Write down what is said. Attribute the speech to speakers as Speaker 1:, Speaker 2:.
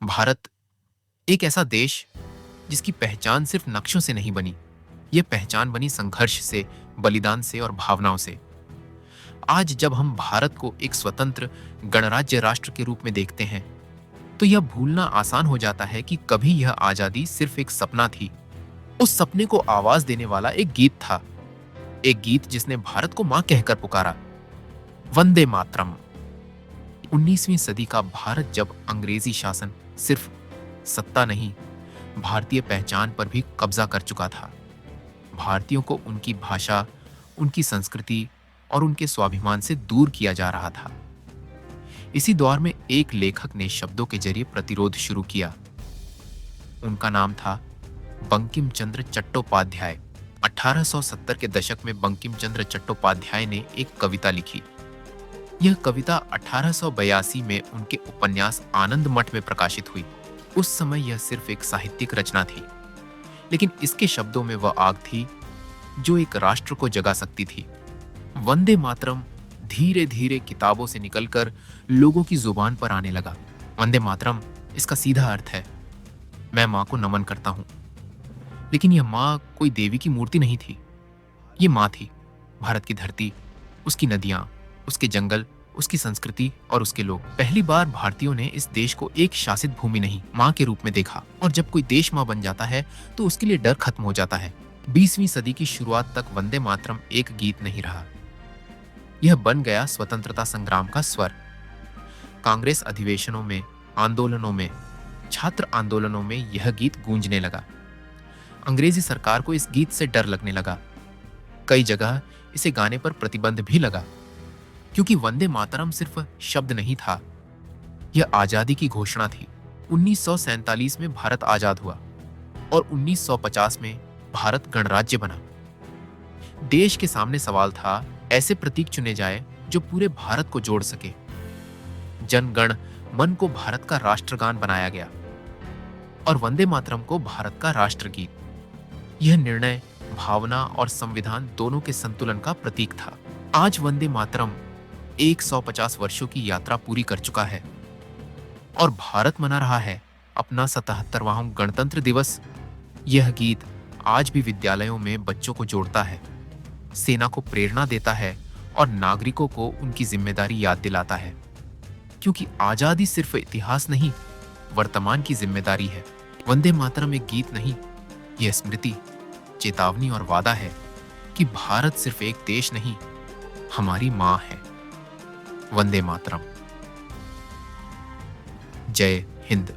Speaker 1: भारत एक ऐसा देश जिसकी पहचान सिर्फ नक्शों से नहीं बनी। यह पहचान बनी संघर्ष से, बलिदान से और भावनाओं से। आज जब हम भारत को एक स्वतंत्र गणराज्य राष्ट्र के रूप में देखते हैं, तो यह भूलना आसान हो जाता है कि कभी यह आजादी सिर्फ एक सपना थी। उस सपने को आवाज देने वाला एक गीत था, एक गीत जिसने भारत को मां कहकर पुकारा, वंदे मातरम। 19वीं सदी का भारत जब अंग्रेजी शासन सिर्फ सत्ता नहीं, भारतीय पहचान पर भी कब्जा कर चुका था। भारतीयों को उनकी भाषा, उनकी संस्कृति और उनके स्वाभिमान से दूर किया जा रहा था। इसी दौर में एक लेखक ने शब्दों के जरिए प्रतिरोध शुरू किया। उनका नाम था बंकिम चंद्र चट्टोपाध्याय। 1870 के दशक में बंकिम चंद्र चट्टोपाध्याय ने एक कविता लिखी। यह कविता 1882 में उनके उपन्यास आनंद मठ में प्रकाशित हुई। उस समय यह सिर्फ एक साहित्यिक रचना थी, लेकिन इसके शब्दों में वह आग थी जो एक राष्ट्र को जगा सकती थी। वंदे मातरम धीरे धीरे किताबों से निकलकर लोगों की जुबान पर आने लगा। वंदे मातरम, इसका सीधा अर्थ है, मैं मां को नमन करता हूं। लेकिन यह मां कोई देवी की मूर्ति नहीं थी। ये मां थी, भारत की धरती, उसकी नदियां, उसके जंगल, उसकी संस्कृति और उसके लोग। पहली बार भारतीयों ने इस देश को एक शासित भूमि नहीं, मां के रूप में देखा। और जब कोई देश मां बन जाता है तो उसके लिए डर खत्म हो जाता है। 20वीं सदी की शुरुआत तक वंदे मातरम एक गीत नहीं रहा, यह बन गया स्वतंत्रता संग्राम का स्वर। कांग्रेस अधिवेशनों में, आंदोलनों में, छात्र आंदोलनों में यह गीत गूंजने लगा। अंग्रेजी सरकार को इस गीत से डर लगने लगा। कई जगह इसे गाने पर प्रतिबंध भी लगा, क्योंकि वंदे मातरम सिर्फ शब्द नहीं था, यह आजादी की घोषणा थी। 1947 में भारत आजाद हुआ और 1950 में भारत गणराज्य बना। देश के सामने सवाल था, ऐसे प्रतीक चुने जाए जो पूरे भारत को जोड़ सके। जन गण मन को भारत का राष्ट्रगान बनाया गया और वंदे मातरम को भारत का राष्ट्रगीत। यह निर्णय भावना और संविधान दोनों के संतुलन का प्रतीक था। आज वंदे मातरम 150 वर्षों की यात्रा पूरी कर चुका है और भारत मना रहा है अपना 77वां गणतंत्र दिवस। यह गीत आज भी विद्यालयों में बच्चों को जोड़ता है, सेना को प्रेरणा देता है और नागरिकों को उनकी जिम्मेदारी याद दिलाता है। क्योंकि आजादी सिर्फ इतिहास नहीं, वर्तमान की जिम्मेदारी है। वंदे मातरम एक गीत नहीं, यह स्मृति, चेतावनी और वादा है कि भारत सिर्फ एक देश नहीं, हमारी मां है। वंदे मातरम। जय हिंद।